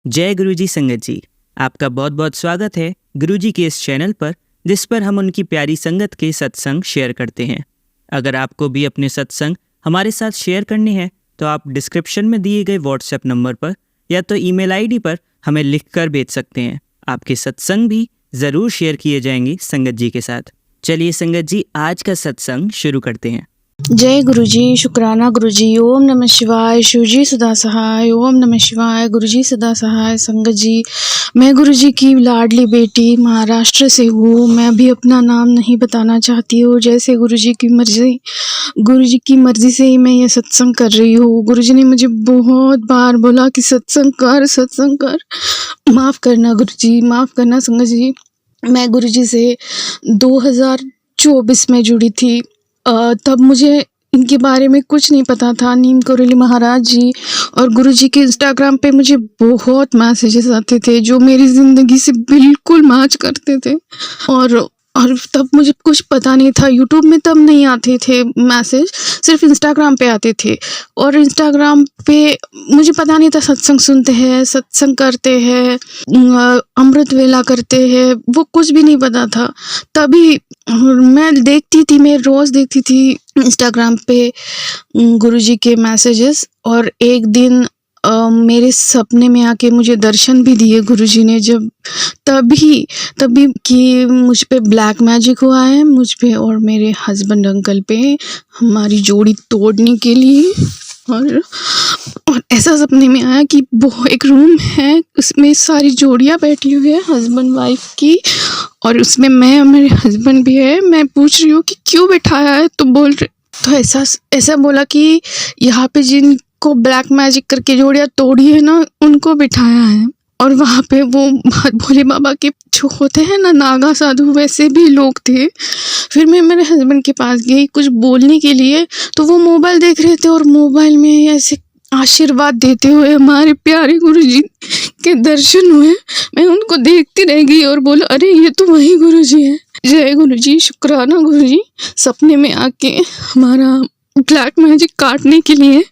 जय गुरुजी संगत जी, आपका बहुत बहुत स्वागत है गुरुजी के इस चैनल पर, जिस पर हम उनकी प्यारी संगत के सत्संग शेयर करते हैं। अगर आपको भी अपने सत्संग हमारे साथ शेयर करने हैं तो आप डिस्क्रिप्शन में दिए गए व्हाट्सएप नंबर पर या तो ईमेल आईडी पर हमें लिखकर भेज सकते हैं। आपके सत्संग भी ज़रूर शेयर किए जाएंगे संगत जी के साथ। चलिए संगत जी, आज का सत्संग शुरू करते हैं। जय गुरुजी, शुक्राना गुरुजी। ओम नमः शिवाय। शिवजी सदा सहाय। ओम नमः शिवाय। गुरुजी सदा सहाय। संगत जी, मैं गुरुजी की लाडली बेटी महाराष्ट्र से हूँ। मैं भी अपना नाम नहीं बताना चाहती हूँ। जैसे गुरुजी की मर्जी से ही मैं ये सत्संग कर रही हूँ। गुरुजी ने मुझे बहुत बार बोला कि सत्संग कर। माफ़ करना गुरुजी, माफ़ करना संगत जी। मैं गुरुजी से 2024 में जुड़ी थी। तब मुझे इनके बारे में कुछ नहीं पता था। नीम करोली महाराज जी और गुरुजी के इंस्टाग्राम पे मुझे बहुत मैसेजेस आते थे जो मेरी ज़िंदगी से बिल्कुल मैच करते थे। और तब मुझे कुछ पता नहीं था। यूट्यूब में तब नहीं आते थे मैसेज, सिर्फ इंस्टाग्राम पे आते थे। और इंस्टाग्राम पे मुझे पता नहीं था सत्संग सुनते हैं, सत्संग करते हैं, अमृत वेला करते हैं, वो कुछ भी नहीं पता था। तभी मैं रोज़ देखती थी इंस्टाग्राम पे गुरुजी के मैसेजेस। और एक दिन मेरे सपने में आके मुझे दर्शन भी दिए गुरुजी ने। जब तभी कि मुझ पे ब्लैक मैजिक हुआ है, मुझ पे और मेरे हस्बैंड अंकल पे, हमारी जोड़ी तोड़ने के लिए। और ऐसा सपने में आया कि वो एक रूम है, उसमें सारी जोड़ियाँ बैठी हुई है हस्बैंड वाइफ की, और उसमें मैं और मेरे हस्बैंड भी है। मैं पूछ रही हूँ कि क्यों बैठाया है, तो ऐसा बोला कि यहाँ पे जिनको ब्लैक मैजिक करके जोड़ियाँ तोड़ी है ना, उनको बिठाया है। और वहाँ पे वो भोले बाबा के जो होते हैं ना नागा साधु, वैसे भी लोग थे। फिर मैं मेरे हस्बैंड के पास गई कुछ बोलने के लिए, तो वो मोबाइल देख रहे थे और मोबाइल में ऐसे आशीर्वाद देते हुए हमारे प्यारे गुरुजी के दर्शन हुए। मैं उनको देखती रह गई और बोला, अरे ये तो वही गुरुजी है। जय गुरुजी, शुक्राना गुरुजी, सपने में आके हमारा ब्लैक मैजिक काटने के लिए,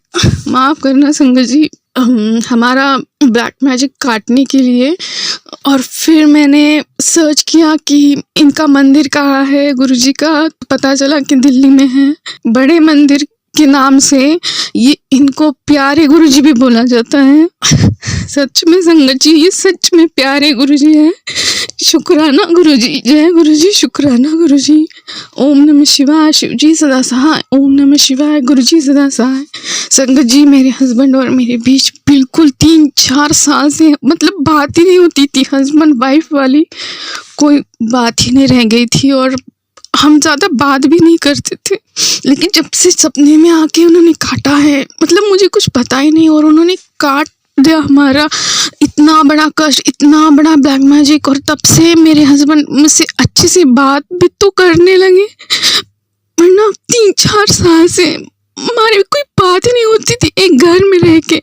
माफ़ करना संगत जी, हमारा ब्लैक मैजिक काटने के लिए। और फिर मैंने सर्च किया कि इनका मंदिर कहाँ है गुरुजी का। पता चला कि दिल्ली में है। बड़े मंदिर के नाम से ये इनको प्यारे गुरुजी भी बोला जाता है। सच में संगत जी, ये सच में प्यारे गुरुजी है। शुक्राना गुरुजी। जय गुरुजी, शुक्राना गुरुजी। ओम नमः शिवाय। शिवजी सदा सहाय। ओम नमः शिवाय। गुरुजी सदा सहाय। संगत जी, मेरे हस्बैंड और मेरे बीच बिल्कुल 3-4 साल से मतलब बात ही नहीं होती थी। हस्बैंड वाइफ वाली कोई बात ही नहीं रह गई थी और हम ज़्यादा बात भी नहीं करते थे। लेकिन जब से सपने में आके उन्होंने काटा है, मतलब मुझे कुछ पता ही नहीं, और उन्होंने काट दिया हमारा इतना बड़ा कष्ट, इतना बड़ा ब्लैक मैजिक। और तब से मेरे हस्बैंड मुझसे अच्छे से बात भी तो करने लगे, वरना 3-4 साल से हमारे कोई बात ही नहीं होती थी। एक घर में रह के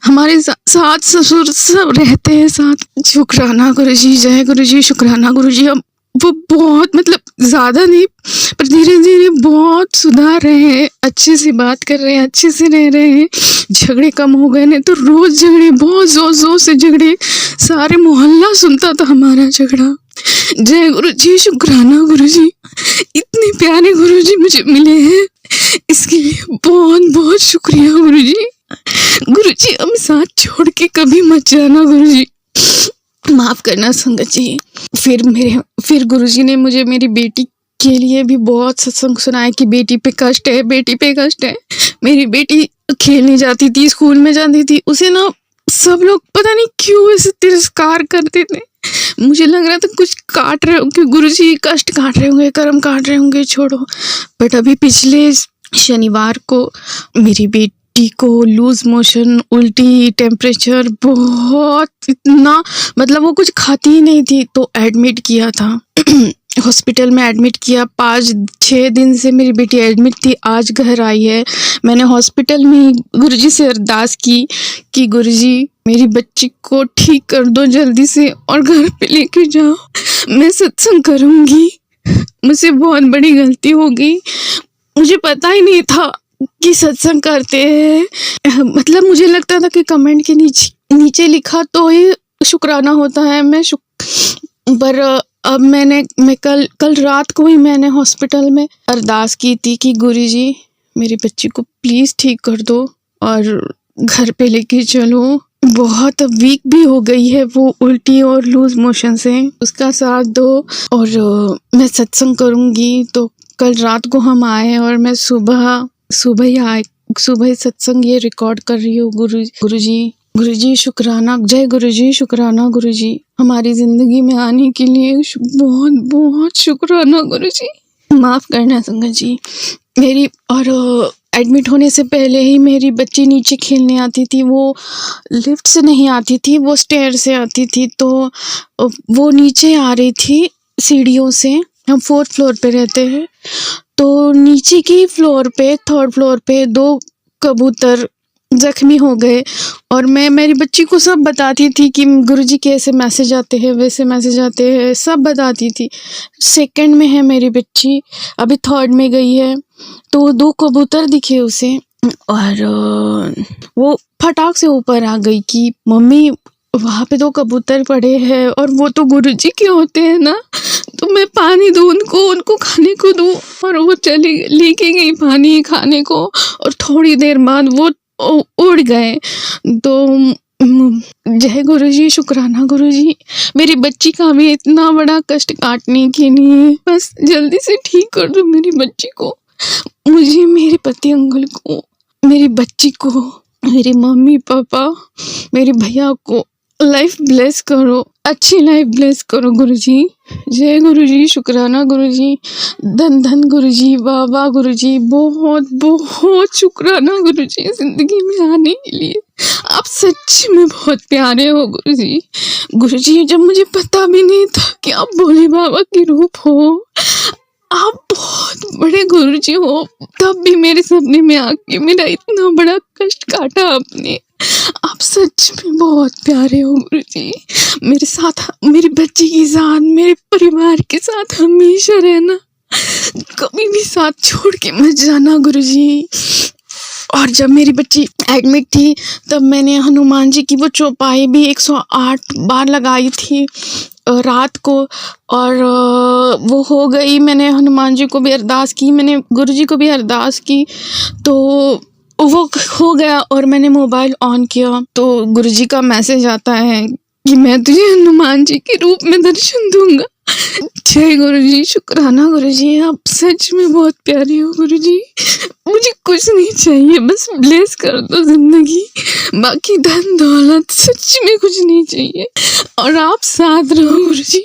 हमारे सास ससुर सब रहते हैं साथ। शुक्राना गुरुजी। जय गुरुजी, शुक्राना गुरुजी। अब वो बहुत मतलब ज़्यादा नहीं, पर धीरे धीरे बहुत सुधार रहे हैं, अच्छे से बात कर रहे हैं, अच्छे से रह रहे हैं। झगड़े कम हो गए, नहीं तो रोज़ झगड़े, बहुत ज़ोर से झगड़े, सारे मोहल्ला सुनता था हमारा झगड़ा। जय गुरुजी, शुक्राना गुरुजी। इतने प्यारे गुरुजी मुझे मिले हैं, इसके लिए बहुत बहुत शुक्रिया गुरुजी। गुरुजी, हम साथ छोड़ के कभी मत जाना गुरुजी, माफ़ करना संगत जी। फिर गुरुजी ने मुझे मेरी बेटी के लिए भी बहुत सत्संग सुनाया कि बेटी पे कष्ट है, बेटी पे कष्ट है। मेरी बेटी खेलने जाती थी, स्कूल में जाती थी, उसे ना सब लोग पता नहीं क्यों ऐसे तिरस्कार करते थे। मुझे लग रहा था कुछ काट रहे होंगे गुरुजी, कष्ट काट रहे होंगे, कर्म काट रहे होंगे, छोड़ो। बट अभी पिछले शनिवार को मेरी बेटी को लूज मोशन, उल्टी, टेम्परेचर बहुत, इतना मतलब वो कुछ खाती ही नहीं थी, तो एडमिट किया था हॉस्पिटल में एडमिट किया। 5-6 दिन से मेरी बेटी एडमिट थी, आज घर आई है। मैंने हॉस्पिटल में गुरुजी से अरदास की कि गुरुजी मेरी बच्ची को ठीक कर दो जल्दी से और घर पे लेके जाओ, मैं सत्संग करूँगी। मुझसे बहुत बड़ी गलती हो गई, मुझे पता ही नहीं था कि सत्संग करते हैं। मतलब मुझे लगता था कि कमेंट के नीचे लिखा तो ही शुक्राना होता है। पर अब मैं कल रात को ही मैंने हॉस्पिटल में अरदास की थी कि गुरुजी मेरी बच्ची को प्लीज़ ठीक कर दो और घर पे लेके चलो। बहुत वीक भी हो गई है वो, उल्टी और लूज मोशन से, उसका साथ दो और मैं सत्संग करूँगी। तो कल रात को हम आए और मैं सुबह ही सत्संग ये रिकॉर्ड कर रही हूँ। गुरुजी शुक्राना, जय गुरुजी, शुक्राना गुरुजी, हमारी ज़िंदगी में आने के लिए बहुत बहुत शुक्राना गुरुजी। माफ़ करना संगत जी मेरी। और एडमिट होने से पहले ही मेरी बच्ची नीचे खेलने आती थी। वो लिफ्ट से नहीं आती थी, वो स्टेयर से आती थी। तो वो नीचे आ रही थी सीढ़ियों से। हम 4th फ्लोर पे रहते हैं, तो नीचे की फ्लोर पे 3rd फ्लोर पे 2 कबूतर जख्मी हो गए और मैं मेरी बच्ची को सब बताती थी कि गुरुजी के ऐसे मैसेज आते हैं, वैसे मैसेज आते हैं, सब बताती थी। 2nd में है मेरी बच्ची, अभी 3rd में गई है। तो 2 कबूतर दिखे उसे और वो फटाक से ऊपर आ गई कि मम्मी वहाँ पे 2 कबूतर पड़े हैं और वो तो गुरुजी के होते हैं ना, तो मैं पानी दूँ उनको खाने को दूँ। और वो लेके गई पानी खाने को और थोड़ी देर बाद वो उड़ गए। तो जय गुरुजी, शुक्राना गुरुजी, मेरी बच्ची का भी इतना बड़ा कष्ट काटने के लिए बस जल्दी से ठीक कर दो मेरी बच्ची को, मुझे, मेरे पति अंकल को, मेरी बच्ची को, मेरे मम्मी पापा, मेरे भैया को लाइफ ब्लेस करो, अच्छी लाइफ ब्लेस करो गुरुजी। जय गुरुजी, शुक्राना गुरुजी, धन धन गुरुजी, वाह वाह गुरुजी, बहुत बहुत शुक्राना गुरुजी जिंदगी में आने के लिए। आप सच में बहुत प्यारे हो गुरुजी। गुरुजी जब मुझे पता भी नहीं था कि आप भोले बाबा के रूप हो, आप बहुत बड़े गुरुजी हो, तब भी मेरे सपने में आके मेरा इतना बड़ा कष्ट काटा आपने। आप सच में बहुत प्यारे हो गुरुजी। मेरे साथ, मेरी बच्ची के साथ, मेरे परिवार के साथ हमेशा रहना, कभी भी साथ छोड़ के मत जाना गुरुजी। और जब मेरी बच्ची एडमिट थी तब मैंने हनुमान जी की वो चौपाई भी 108 बार लगाई थी रात को, और वो हो गई। मैंने हनुमान जी को भी अरदास की, मैंने गुरुजी को भी अरदास की, तो वो हो गया। और मैंने मोबाइल ऑन किया तो गुरुजी का मैसेज आता है कि मैं तुझे हनुमान जी के रूप में दर्शन दूंगा। जय गुरुजी, शुक्राना गुरुजी, आप सच में बहुत प्यारे हो गुरुजी। मुझे कुछ नहीं चाहिए, बस ब्लेस कर दो जिंदगी, बाकी धन दौलत सच में कुछ नहीं चाहिए। और आप साथ रहो गुरुजी,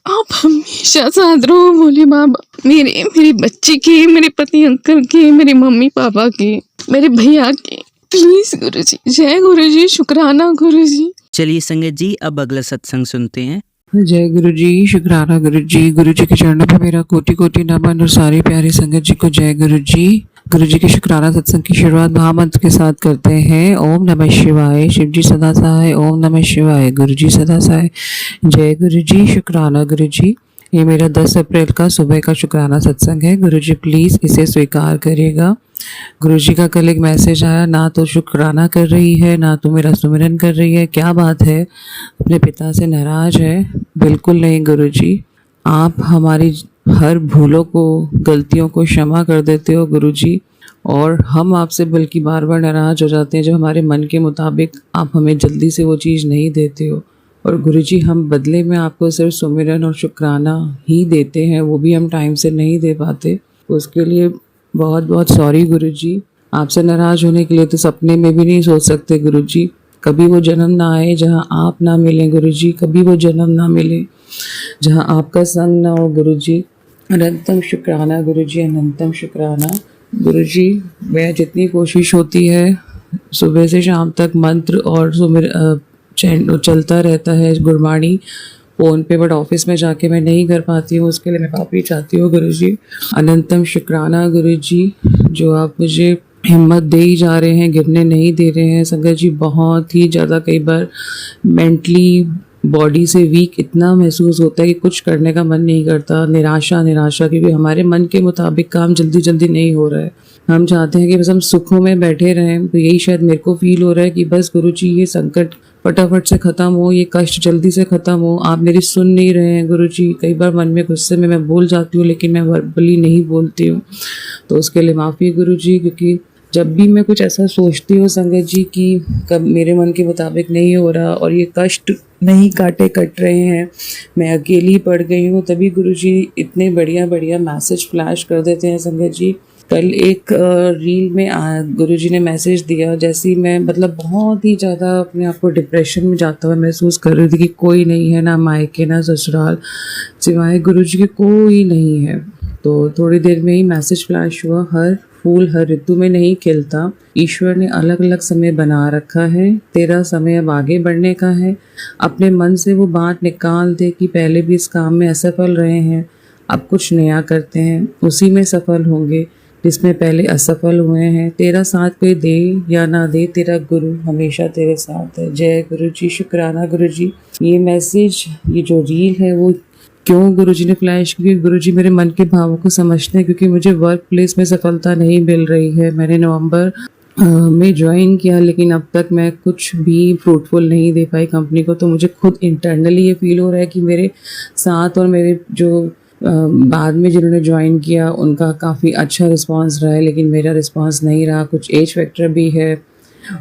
आप हमेशा साथ रहो भोले बाबा, मेरी बच्ची की, मेरे पति अंकल की, मेरे मम्मी पापा की, मेरे भैया की, प्लीज गुरुजी। जय गुरुजी, शुक्राना गुरुजी। चलिए संगत जी, अब अगला सत्संग सुनते हैं। जय गुरुजी, शुक्राना गुरुजी। गुरुजी के चरणों पर मेरा कोटि कोटि नमन और सारे प्यारे संगत जी को जय गुरुजी। गुरुजी के शुक्राना सत्संग की शुरुआत महामंत्र के साथ करते हैं। ओम नमः शिवाय, शिवजी सदा सहाय, ओम नमः शिवाय, गुरुजी सदा सहाय। जय गुरुजी, शुक्राना गुरुजी। ये मेरा 10 अप्रैल का सुबह का शुक्राना सत्संग है। गुरुजी प्लीज़ इसे स्वीकार करिएगा। गुरुजी का कल एक मैसेज आया, ना तो शुक्राना कर रही है, ना तो मेरा सुमिरन कर रही है, क्या बात है, अपने पिता से नाराज है? बिल्कुल नहीं गुरुजी, आप हमारी हर भूलों को, गलतियों को क्षमा कर देते हो गुरुजी, और हम आपसे बल्कि बार बार नाराज़ हो जाते हैं जब हमारे मन के मुताबिक आप हमें जल्दी से वो चीज़ नहीं देते हो। और गुरुजी हम बदले में आपको सिर्फ सुमिरन और शुक्राना ही देते हैं, वो भी हम टाइम से नहीं दे पाते। उसके लिए बहुत बहुत सॉरी गुरुजी। आपसे नाराज़ होने के लिए तो सपने में भी नहीं सोच सकते गुरुजी। कभी वो जन्म ना आए जहाँ आप ना मिलें गुरुजी, कभी वो जन्म ना मिले जहाँ आपका संग ना हो गुरुजी। अनंतम शुक्राना गुरुजी, अनंतम शुक्राना गुरुजी। मैं जितनी कोशिश होती है सुबह से शाम तक मंत्र और चलता रहता है गुरबाणी फ़ोन पे, बट ऑफिस में जाके मैं नहीं कर पाती हूँ, उसके लिए मैं माफ़ी चाहती हूँ गुरुजी। अनंतम शुक्राना गुरुजी, जो आप मुझे हिम्मत दे ही जा रहे हैं, गिरने नहीं दे रहे हैं। संगत जी बहुत ही ज़्यादा कई बार मेंटली बॉडी से वीक इतना महसूस होता है कि कुछ करने का मन नहीं करता, निराशा क्योंकि हमारे मन के मुताबिक काम जल्दी जल्दी नहीं हो रहा है। हम चाहते हैं कि बस हम सुखों में बैठे रहें, तो यही शायद मेरे को फील हो रहा है कि बस गुरुजी ये संकट फटाफट से ख़त्म हो, ये कष्ट जल्दी से ख़त्म हो। आप मेरी सुन नहीं रहे हैं गुरुजी। कई बार मन में गुस्से में मैं बोल जाती हूँ, लेकिन मैं वर्बली नहीं बोलती हूँ, तो उसके लिए माफ़ी गुरुजी। क्योंकि जब भी मैं कुछ ऐसा सोचती हूँ संगत जी कि कब मेरे मन के मुताबिक नहीं हो रहा और ये कष्ट नहीं काटे कट रहे हैं, मैं अकेली पड़ गई हूँ, तभी गुरुजी इतने बढ़िया बढ़िया मैसेज फ्लैश कर देते हैं संगत जी। कल एक रील में गुरुजी ने मैसेज दिया, जैसे ही मैं मतलब बहुत ही ज़्यादा अपने आप को डिप्रेशन में जाता हुआ महसूस कर रही थी कि कोई नहीं है, ना मायके ना ससुराल, सिवाय गुरुजी के कोई नहीं है। तो थोड़ी देर में ही मैसेज फ्लैश हुआ, हर फूल हर ऋतु में नहीं खिलता, ईश्वर ने अलग अलग समय बना रखा है, तेरा समय अब आगे बढ़ने का है। अपने मन से वो बात निकाल दे कि पहले भी इस काम में असफल रहे हैं, अब कुछ नया करते हैं, उसी में सफल होंगे जिसमें पहले असफल हुए हैं। तेरा साथ कोई दे या ना दे, तेरा गुरु हमेशा तेरे साथ है। जय गुरु जी, शुक्राना गुरु जी। ये मैसेज, ये जो रील है वो क्यों गुरुजी ने फ्लैश की? गुरुजी मेरे मन के भावों को समझते हैं, क्योंकि मुझे वर्क प्लेस में सफलता नहीं मिल रही है। मैंने नवंबर में ज्वाइन किया, लेकिन अब तक मैं कुछ भी फ्रूटफुल नहीं दे पाई कंपनी को। तो मुझे खुद इंटरनली ये फील हो रहा है कि मेरे साथ और मेरे जो बाद में जिन्होंने ज्वाइन किया उनका काफ़ी अच्छा रिस्पांस रहा है, लेकिन मेरा रिस्पांस नहीं रहा। कुछ एज फैक्टर भी है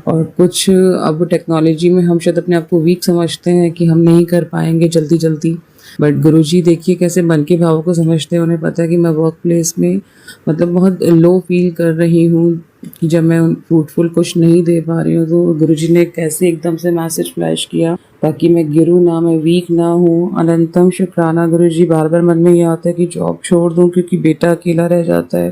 और कुछ अब टेक्नोलॉजी में हम शायद अपने आप को वीक समझते हैं कि हम नहीं कर पाएंगे जल्दी जल्दी। बट गुरुजी देखिए कैसे मन के भावों को समझते हैं। उन्हें पता है कि मैं वर्क प्लेस में मतलब बहुत लो फील कर रही हूँ कि जब मैं फ्रूटफुल कुछ नहीं दे पा रही हूँ, तो गुरुजी ने कैसे एकदम से मैसेज फ्लैश किया ताकि मैं गिरूँ ना, मैं वीक ना हूँ। अनंतम शुक्राना गुरुजी। बार बार मन में ये आता है कि जॉब छोड़ दूँ क्योंकि बेटा अकेला रह जाता है।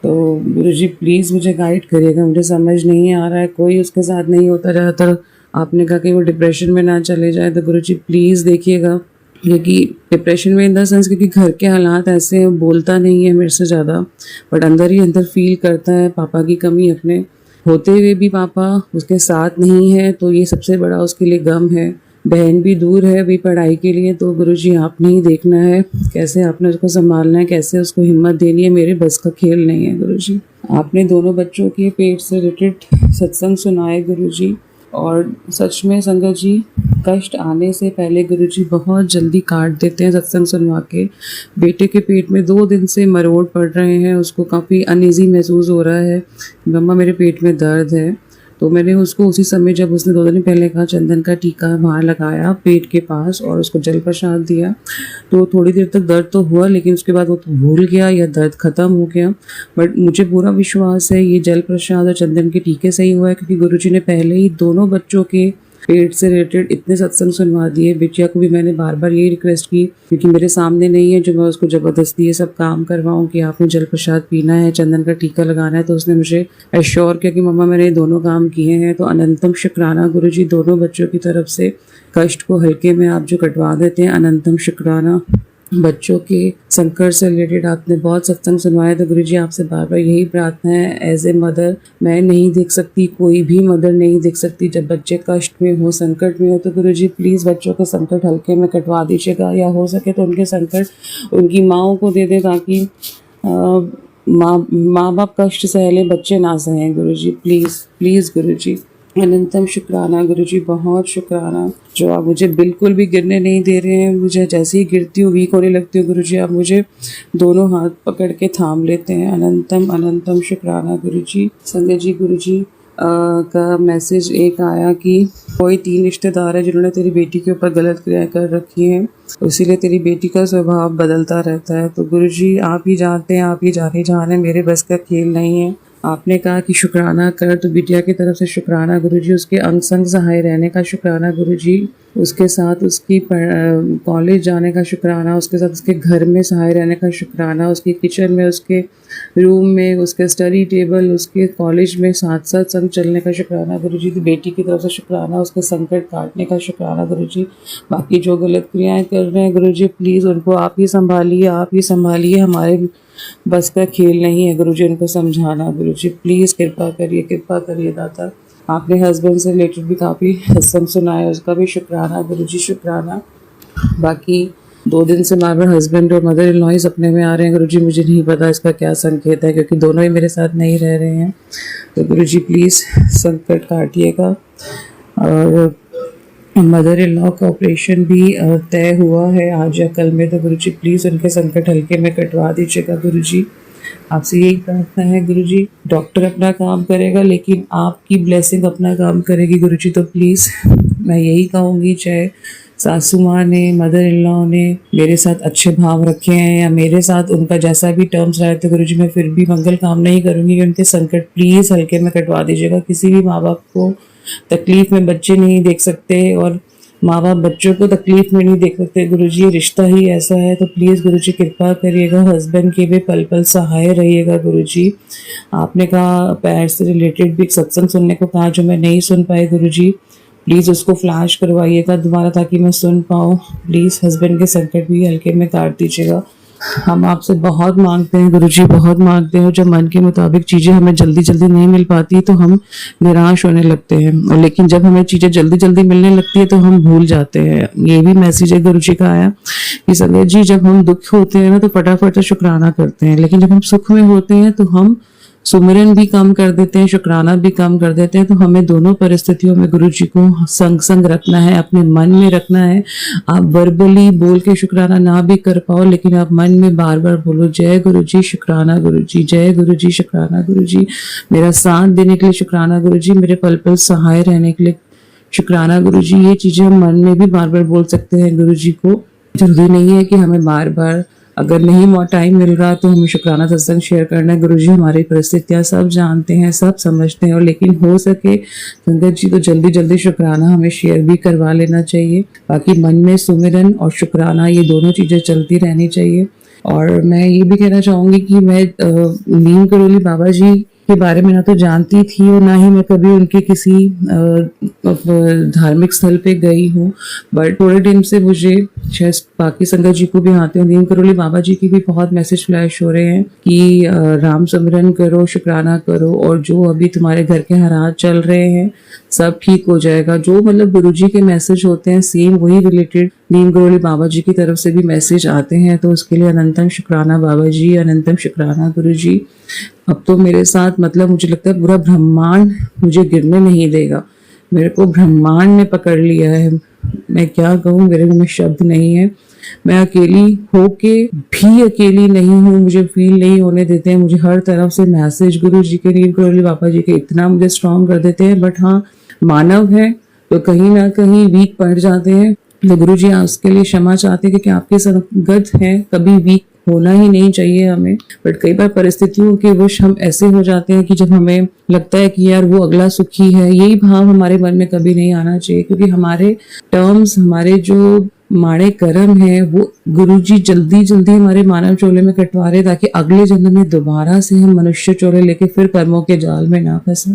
तो गुरुजी प्लीज़ मुझे गाइड करिएगा, मुझे समझ नहीं आ रहा है, कोई उसके साथ नहीं होता। ज़्यादातर आपने कहा कि वो डिप्रेशन में ना चले जाए, तो गुरुजी प्लीज़ देखिएगा, क्योंकि डिप्रेशन में इन द सेंस क्योंकि घर के हालात ऐसे, बोलता नहीं है मेरे से ज़्यादा, बट अंदर ही अंदर फील करता है पापा की कमी अपने होते हुए भी पापा उसके साथ नहीं है, तो ये सबसे बड़ा उसके लिए गम है। बहन भी दूर है अभी पढ़ाई के लिए। तो गुरुजी आपने ही देखना है कैसे आपने उसको संभालना है, कैसे उसको हिम्मत देनी है। मेरे बस का खेल नहीं है गुरुजी। आपने दोनों बच्चों के पेट से रिलेटेड सत्संग सुनाए गुरुजी, और सच में संगत जी कष्ट आने से पहले गुरुजी बहुत जल्दी काट देते हैं सत्संग सुनवा के। बेटे के पेट में 2 दिन से मरोड़ पड़ रहे हैं, उसको काफ़ी अनईजी महसूस हो रहा है, मम्मा मेरे पेट में दर्द है। तो मैंने उसको उसी समय जब उसने 2 दिन पहले कहा चंदन का टीका वहाँ लगाया पेट के पास और उसको जल प्रसाद दिया, तो थोड़ी देर तक दर्द तो हुआ, लेकिन उसके बाद वो तो भूल गया या दर्द ख़त्म हो गया। बट मुझे पूरा विश्वास है ये जल प्रसाद और चंदन के टीके से ही हुआ है, क्योंकि गुरुजी ने पहले ही दोनों बच्चों के पेट से रिलेटेड इतने सत्संग सुनवा दिए। बिटिया को भी मैंने बार बार यही रिक्वेस्ट की, क्योंकि मेरे सामने नहीं है जो मैं उसको ज़बरदस्ती ये सब काम करवाऊँ कि आपने जल प्रसाद पीना है, चंदन का टीका लगाना है। तो उसने मुझे एश्योर किया कि मम्मा मैंने दोनों काम किए हैं। तो अनंतम शुक्राना गुरुजी, दोनों बच्चों की तरफ से कष्ट को हल्के में आप जो कटवा देते हैं, अनंतम शुक्राना। बच्चों के संकट से रिलेटेड आपने बहुत सत्संग सुनवाया, तो गुरुजी आपसे बार बार यही प्रार्थना है, एज ए मदर मैं नहीं देख सकती, कोई भी मदर नहीं देख सकती जब बच्चे कष्ट में हो, संकट में हो। तो गुरुजी प्लीज़ बच्चों के संकट हल्के में कटवा दीजिएगा, या हो सके तो उनके संकट उनकी माँओं को दे दें, ताकि माँ बाप कष्ट सह लें, बच्चे ना सहें। गुरुजी प्लीज़ प्लीज़ गुरुजी। अनंतम शुक्राना गुरुजी, बहुत शुक्राना जो आप मुझे बिल्कुल भी गिरने नहीं दे रहे हैं। मुझे जैसे ही गिरती हूँ वीक होने लगती हूँ गुरुजी, आप मुझे दोनों हाथ पकड़ के थाम लेते हैं। अनंतम अनंतम शुक्राना गुरुजी। संजय जी गुरुजी का मैसेज एक आया कि कोई 3 रिश्तेदार है जिन्होंने तेरी बेटी के ऊपर गलत क्रियाएं कर रखी हैं, इसीलिए तेरी बेटी का स्वभाव बदलता रहता है। तो गुरुजी आप ही जानते हैं, आप ही जाने जान है, मेरे बस का खेल नहीं है। आपने कहा कि शुक्राना कर, तो बिटिया की तरफ से शुक्राना गुरुजी, उसके अंग संग सहाय रहने का शुक्राना गुरुजी, उसके साथ उसकी कॉलेज जाने का शुक्राना, उसके साथ उसके घर में सहाय रहने का शुक्राना, उसके किचन में, उसके रूम में, उसके स्टडी टेबल, उसके कॉलेज में साथ साथ संग चलने का शुक्राना गुरुजी। तो बेटी की तरफ से शुक्राना, उसके संकट काटने का शुक्राना गुरुजी। बाकी जो गलत क्रियाएं कर रहे हैं गुरुजी प्लीज़ उनको आप ही संभालिए, आप ही संभालिए, हमारे बस का खेल नहीं है गुरुजी उनको समझाना। गुरुजी प्लीज़ कृपा करिए दाता। आपने हस्बैंड से रिलेटेड भी काफ़ी सत्संग सुनाया, उसका भी शुक्राना गुरुजी, शुक्राना। बाकी 2 दिन से बार बार हस्बैंड और मदर इन लॉ ही सपने में आ रहे हैं गुरुजी, मुझे नहीं पता इसका क्या संकेत है, क्योंकि दोनों ही मेरे साथ नहीं रह रहे हैं। तो गुरुजी प्लीज़ संकट काटिएगा। और मदर इन लॉ का ऑपरेशन भी तय हुआ है आज या कल में। तो गुरुजी प्लीज़ उनके संकट हल्के में कटवा दीजिएगा गुरुजी। आपसे यही प्रार्थना है गुरुजी। डॉक्टर अपना काम करेगा लेकिन आपकी ब्लेसिंग अपना काम करेगी गुरुजी। तो प्लीज़ मैं यही कहूँगी, चाहे सासू माँ ने, मदर इन लॉ ने मेरे साथ अच्छे भाव रखे हैं या मेरे साथ उनका जैसा भी टर्म्स रहे, तो गुरुजी मैं फिर भी मंगल कामना ही करूँगी कि उनके संकट प्लीज़ हल्के में कटवा दीजिएगा। किसी भी माँ बाप को तकलीफ में बच्चे नहीं देख सकते और माँ बाप बच्चों को तकलीफ में नहीं देख सकते गुरुजी। ये रिश्ता ही ऐसा है। तो प्लीज़ गुरुजी कृपा करिएगा, हस्बैंड के भी पल पल सहाय रहिएगा गुरुजी। आपने कहा पैर से रिलेटेड भी एक सत्संग सुनने को कहा जो मैं नहीं सुन पाई गुरुजी। प्लीज़ उसको फ्लैश करवाइएगा दोबारा ताकि मैं सुन पाऊँ। प्लीज़ हस्बैंड के संकट भी हल्के में काट दीजिएगा। हम आपसे बहुत मांगते हैं गुरुजी, बहुत मांगते हैं। जब मन के मुताबिक चीज़ें हमें जल्दी जल्दी नहीं मिल पाती तो हम निराश होने लगते हैं, और लेकिन जब हमें चीज़ें जल्दी जल्दी मिलने लगती है तो हम भूल जाते हैं। ये भी मैसेज है गुरुजी का आया कि संगत जी, जब हम दुख होते हैं ना तो फटाफट से शुक्राना करते हैं, लेकिन जब हम सुख में होते हैं तो हम सुमिरन भी कम कर देते हैं, शुक्राना भी कम कर देते हैं। तो हमें दोनों परिस्थितियों में गुरुजी को संग संग रखना है, अपने मन में रखना है। आप वर्बली बोल के शुक्राना ना भी कर पाओ, लेकिन आप मन में बार बार बोलो, जय गुरुजी शुक्राना गुरुजी, जय गुरुजी शुक्राना गुरुजी, मेरा साथ देने के लिए शुक्राना गुरुजी, मेरे पल पल सहाय रहने के लिए शुक्राना गुरुजी। ये चीजें हम मन में भी बार बार बोल सकते हैं गुरुजी को। जरूरी नहीं है कि हमें बार बार, अगर नहीं टाइम मिल रहा तो हमें शुक्राना सत्संग शेयर करना है। गुरुजी हमारी परिस्थितियां सब जानते हैं, सब समझते हैं, और लेकिन हो सके संगत जी तो जल्दी जल्दी शुक्राना हमें शेयर भी करवा लेना चाहिए। बाकी मन में सुमिरन और शुक्राना ये दोनों चीज़ें चलती रहनी चाहिए। और मैं ये भी कहना चाहूँगी कि मैं नीम करोली बाबा जी के बारे में ना तो जानती थी और ना ही मैं कभी उनके किसी धार्मिक स्थल पे गई हूँ, बट थोड़े टाइम से मुझे, शायद बाकी संगत जी को भी आते हैं, नीम करोली बाबा जी की भी बहुत मैसेज फ्लैश हो रहे हैं कि राम सिमरन करो, शुक्राना करो, और जो अभी तुम्हारे घर के हालात चल रहे हैं सब ठीक हो जाएगा। जो मतलब गुरुजी के मैसेज होते हैं सेम वही रिलेटेड नीम करोली बाबा जी की तरफ से भी मैसेज आते हैं। तो उसके लिए अनंतम शुक्राना बाबा जी, अनंतम शुक्राना गुरुजी। अब तो मेरे साथ मतलब मुझे लगता है पूरा ब्रह्मांड मुझे गिरने नहीं देगा, मेरे को ब्रह्मांड ने पकड़ लिया है। मैं क्या कहूँ, मेरे में शब्द नहीं है। मैं अकेली होके भी अकेली नहीं हूँ, मुझे फील नहीं होने देते हैं। मुझे हर तरफ से मैसेज गुरु जी के, नीम करोली बाबा जी के इतना मुझे स्ट्रॉन्ग कर देते हैं। बट हाँ, मानव है तो कहीं ना कहीं वीक पड़ जाते हैं। तो गुरु जी उसके लिए क्षमा चाहते हैं क्योंकि आपके संगत हैं, कभी वीक होना ही नहीं चाहिए हमें। बट कई बार परिस्थितियों के वश हम ऐसे हो जाते हैं कि जब हमें लगता है कि यार वो अगला सुखी है, यही भाव हमारे मन में कभी नहीं आना चाहिए, क्योंकि हमारे टर्म्स, हमारे जो माड़े कर्म है वो गुरुजी जल्दी जल्दी हमारे मानव चोले में कटवा रहे ताकि अगले जन्म में दोबारा से हम मनुष्य चोले लेके फिर कर्मों के जाल में ना फंसे।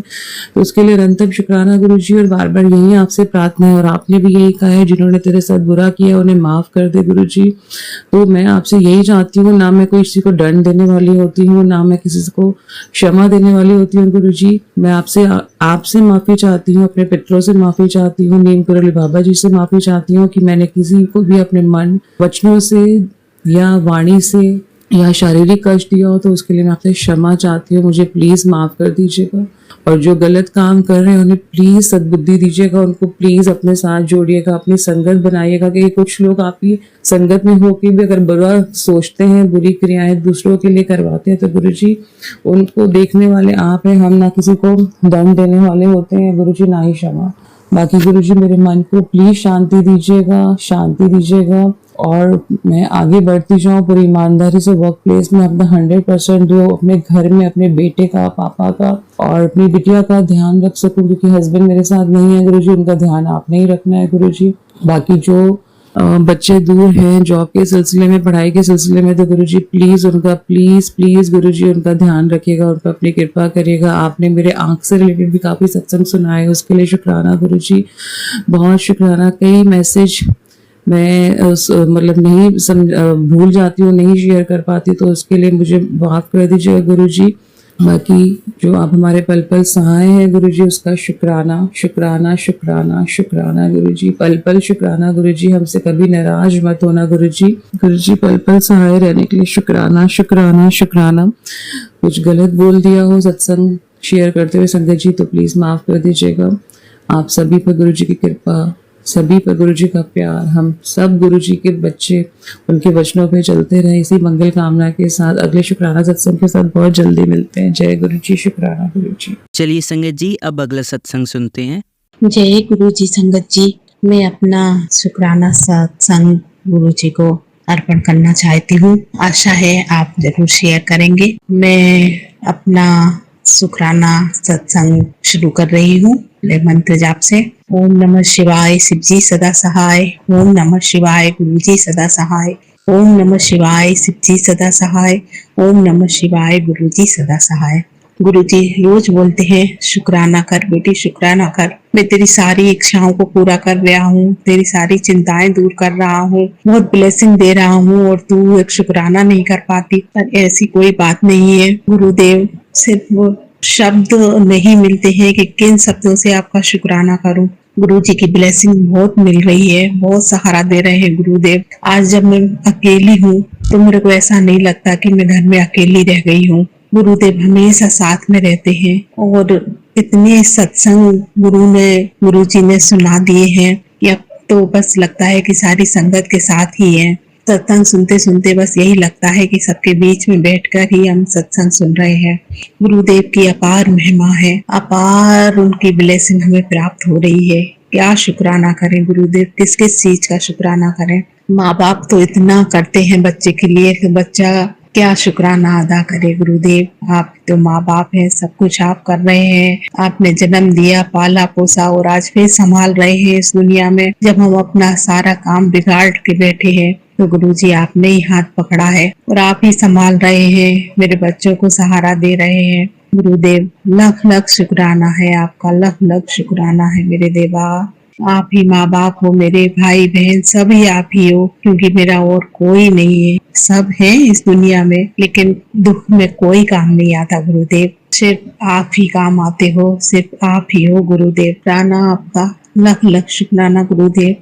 तो उसके लिए निरंतर शुक्राना गुरुजी, और बार बार यही आपसे प्रार्थना है। और आपने भी यही कहा है, जिन्होंने तेरे साथ बुरा किया उन्हें माफ कर दे गुरुजी। तो मैं आपसे यही चाहती हूँ, ना मैं कोई किसी को दंड देने वाली होती हूँ, ना मैं किसी को क्षमा देने वाली होती हूँ गुरुजी। मैं आपसे माफी चाहती हूँ, अपने पितरों से माफी चाहती हूँ, नीम करोली बाबा जी से माफी चाहती हूँ कि मैंने किसी को भी अपने मन, वचनों से या वाणी से या शारीरिक कष्ट दिया हो, तो उसके लिए मैं आपसे क्षमा चाहती हूँ। मुझे प्लीज माफ कर दीजिएगा। और जो गलत काम कर रहे हैं उन्हें प्लीज सद्बुद्धि दीजिएगा, उनको प्लीज अपने साथ जोड़िएगा, अपनी संगत बनाइएगा। कि कुछ लोग आपकी संगत में होकर भी अगर बुरा सोचते हैं, बुरी क्रियाएं दूसरों के लिए करवाते हैं, तो गुरुजी उनको देखने वाले आप हैं, हम ना किसी को दंड देने वाले होते हैं गुरुजी, ना ही क्षमा। बाकी गुरुजी मेरे मन को प्लीज शांति दीजिएगा, शांति दीजिएगा, और मैं आगे बढ़ती जाऊँ पूरी ईमानदारी से वर्क प्लेस में अपना 100% दूँ, अपने घर में अपने बेटे का, पापा का और अपनी बिटिया का ध्यान रख सकूं, क्योंकि हस्बैंड मेरे साथ नहीं है गुरुजी, उनका ध्यान आपने ही रखना है गुरुजी। बाकी जो बच्चे दूर हैं जॉब के सिलसिले में, पढ़ाई के सिलसिले में, तो गुरुजी प्लीज उनका प्लीज गुरुजी उनका ध्यान रखिएगा, उनका अपनी कृपा करिएगा। आपने मेरे आंख से रिलेटेड भी काफी सत्संग सुनाए, उसके लिए शुक्राना गुरुजी, बहुत शुक्राना। कई मैसेज मैं मतलब नहीं भूल जाती हूँ, नहीं शेयर कर पाती, तो उसके लिए मुझे माफ कर दीजिएगा गुरुजी। बाकी जो आप हमारे पल पल सहाय हैं गुरुजी, उसका शुक्राना शुक्राना शुक्राना शुक्राना गुरुजी, पल पल शुक्राना गुरुजी। हमसे कभी नाराज मत होना गुरुजी, गुरुजी पल पल सहाय रहने के लिए शुक्राना शुक्राना शुक्राना। कुछ गलत बोल दिया हो सत्संग शेयर करते हुए संगत जी, तो प्लीज माफ कर दीजिएगा। आप सभी पर गुरुजी की कृपा सभी पर गुरुजी का प्यार। हम सब गुरुजी के बच्चे उनके वचनों पे चलते रहे। इसी मंगल कामना के साथ अगले शुक्राना सत्संग के साथ बहुत जल्दी मिलते हैं। जय गुरुजी, शुक्राना गुरुजी। चलिए संगत जी, अब अगला सत्संग सुनते हैं। जय गुरु जी। संगत जी, मैं अपना शुक्राना सत्संग गुरु जी को अर्पण करना चाहती हूँ। आशा है आप जरूर शेयर करेंगे। मैं अपना शुक्राना सत्संग शुरू कर रही हूँ मंत्र जाप से। ओम नमः शिवाय, शिव जी सदा सहाय। ओम नमः शिवाय, गुरु जी सदा सहाय। ओम नमः शिवाय, शिव जी सदा सहाय। ओम नमः शिवाय, गुरु जी सदा सहाय। गुरु जी रोज बोलते हैं, शुक्राना कर बेटी, शुक्राना कर। मैं तेरी सारी इच्छाओं को पूरा कर रहा हूँ, तेरी सारी चिंताएं दूर कर रहा हूँ, बहुत ब्लेसिंग दे रहा हूँ और तू एक शुक्राना नहीं कर पाती। पर ऐसी कोई बात नहीं है गुरुदेव, सिर्फ वो शब्द नहीं मिलते हैं कि किन शब्दों से आपका शुक्राना करूं। गुरु जी की ब्लेसिंग बहुत मिल रही है, बहुत सहारा दे रहे हैं गुरुदेव। आज जब मैं अकेली हूँ तो मेरे को ऐसा नहीं लगता कि मैं घर में अकेली रह गई हूँ। गुरुदेव हमेशा साथ में रहते हैं और इतने सत्संग गुरु जी ने सुना दिए हैं कि अब तो बस लगता है कि सारी संगत के साथ ही है। सत्संग सुनते सुनते बस यही लगता है कि सबके बीच में बैठकर ही हम सत्संग सुन रहे हैं। गुरुदेव की अपार महिमा है, अपार उनकी ब्लेसिंग हमें प्राप्त हो रही है। क्या शुक्राना करें गुरुदेव, किस किस चीज का शुक्राना करें। माँ बाप तो इतना करते हैं बच्चे के लिए कि बच्चा क्या शुक्राना अदा करे। गुरुदेव आप तो माँ बाप है, सब कुछ आप कर रहे हैं। आपने जन्म दिया, पाला पोसा और आज फिर संभाल रहे हैं इस दुनिया में। जब हम अपना सारा काम बिगाड़ के बैठे हैं तो गुरुजी आपने ही हाथ पकड़ा है और आप ही संभाल रहे हैं, मेरे बच्चों को सहारा दे रहे हैं। गुरुदेव लख लख शुक्राना है आपका, लख लख शुक्राना है मेरे देवा। आप ही माँ बाप हो, मेरे भाई बहन सभी आप ही हो, क्योंकि मेरा और कोई नहीं है। सब है इस दुनिया में लेकिन दुख में कोई काम नहीं आता गुरुदेव, सिर्फ आप ही काम आते हो, सिर्फ आप ही हो गुरुदेव। शुक्राना आपका, लख लख शुक्राना गुरुदेव।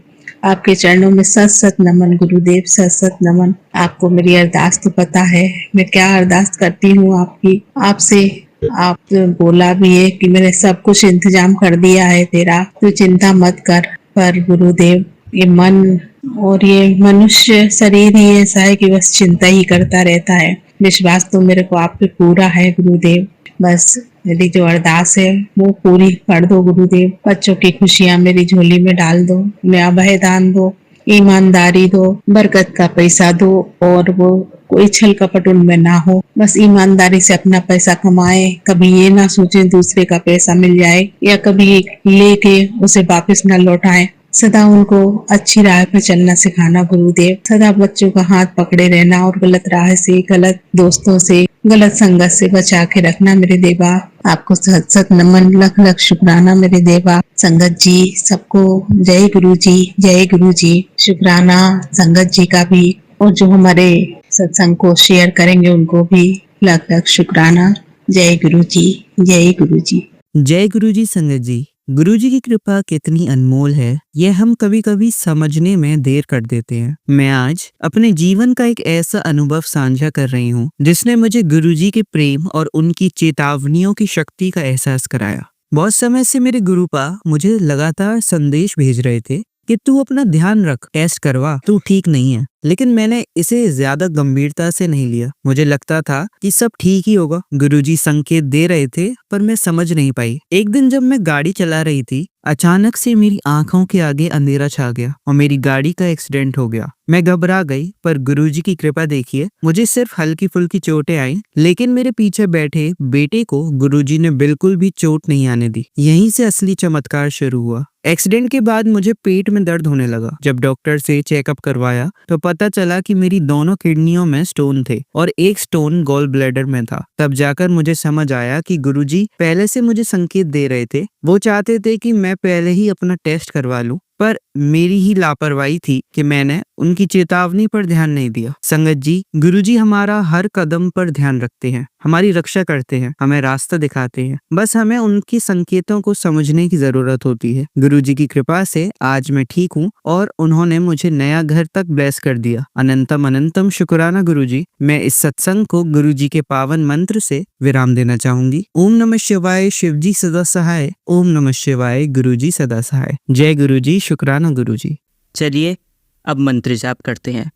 आपके चरणों में सत सत नमन गुरुदेव, सत सत नमन। आपको मेरी अरदास तो पता है, मैं क्या अरदास करती हूँ आपकी, आपसे। आप बोला भी है कि मैंने सब कुछ इंतजाम कर दिया है तेरा, तू चिंता मत कर। पर गुरुदेव ये मन और ये मनुष्य शरीर ही ऐसा है कि बस चिंता ही करता रहता है। विश्वास तो मेरे को आप पे पूरा है गुरुदेव, बस मेरी जो अरदास है वो पूरी कर दो गुरुदेव। बच्चों की खुशियां मेरी झोली में डाल दो, मैं अभय दान दो, ईमानदारी दो, बरकत का पैसा दो और वो कोई छल कपट उनमें ना हो। बस ईमानदारी से अपना पैसा कमाए, कभी ये ना सोचे दूसरे का पैसा मिल जाए या कभी लेके उसे वापस न लौटाए। सदा उनको अच्छी राह पर चलना सिखाना गुरुदेव, सदा बच्चों का हाथ पकड़े रहना और गलत राह से, गलत दोस्तों से, गलत संगत से बचा के रखना मेरे देवा। आपको सत सत नमन, लख लख शुक्राना मेरे देवा। संगत जी सबको जय गुरु जी, जय गुरु जी। शुक्राना संगत जी का भी और जो हमारे सत्संग को शेयर करेंगे उनको भी लख लख शुक्राना। जय गुरु जी, जय गुरु जी। जय गुरु जी। संगत जी, गुरु जी की कृपा कितनी अनमोल है, यह हम कभी कभी समझने में देर कर देते हैं। मैं आज अपने जीवन का एक ऐसा अनुभव साझा कर रही हूँ जिसने मुझे गुरु जी के प्रेम और उनकी चेतावनियों की शक्ति का एहसास कराया। बहुत समय से मेरे गुरुपा मुझे लगातार संदेश भेज रहे थे कि तू अपना ध्यान रख, टेस्ट करवा, तू ठीक नहीं है। लेकिन मैंने इसे ज्यादा गंभीरता से नहीं लिया। मुझे लगता था कि सब ठीक ही होगा। गुरुजी संकेत दे रहे थे पर मैं समझ नहीं पाई। एक दिन जब मैं गाड़ी चला रही थी, अचानक से मेरी आंखों के आगे अंधेरा छा गया और मेरी गाड़ी का एक्सीडेंट हो गया। मैं घबरा गई, पर गुरुजी की कृपा देखिए, मुझे सिर्फ हल्की फुल्की चोटें आई, लेकिन मेरे पीछे बैठे बेटे को गुरुजी ने बिल्कुल भी चोट नहीं आने दी। यहीं से असली चमत्कार शुरू हुआ। एक्सीडेंट के बाद मुझे पेट में दर्द होने लगा। जब डॉक्टर से चेकअप करवाया तो पता चला कि मेरी दोनों किडनियों में स्टोन थे और एक स्टोन गॉल ब्लैडर में था। तब जाकर मुझे समझ आया कि गुरुजी पहले से मुझे संकेत दे रहे थे। वो चाहते थे कि मैं पहले ही अपना टेस्ट करवा लूं, पर मेरी ही लापरवाही थी कि मैंने उनकी चेतावनी पर ध्यान नहीं दिया। संगत जी, गुरुजी हमारा हर कदम पर ध्यान रखते हैं, हमारी रक्षा करते हैं, हमें रास्ता दिखाते हैं। बस हमें उनकी संकेतों को समझने की जरूरत होती है। गुरुजी की कृपा से आज मैं ठीक हूँ और उन्होंने मुझे नया घर तक ब्लेस कर दिया। अनंतम अनंतम शुक्राना गुरुजी। मैं इस सत्संग को गुरुजी के पावन मंत्र से विराम देना चाहूंगी। ओम नमः शिवाय, शिवजी सदा सहाय। ओम नमः शिवाय, गुरुजी सदा सहाय। जय गुरुजी, शुक्राना गुरुजी। चलिए अब मंत्र जाप करते हैं।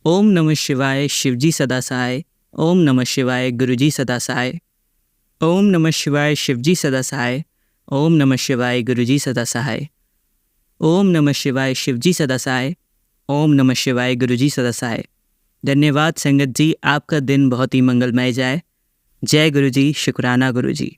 ओम नमः शिवाय, शिवजी सदा सहाय। ओम नमः शिवाय, गुरुजी सदा सहाय। ओम नमः शिवाय, शिवजी सदा सहाय। ओम नमः शिवाय, गुरुजी सदा सहाय। ओम नमः शिवाय, शिवजी सदा सहाय। ओम नमः शिवाय, गुरुजी सदा सहाय। धन्यवाद संगत जी, आपका दिन बहुत ही मंगलमय जाए। जय गुरुजी, शुक्राना गुरुजी।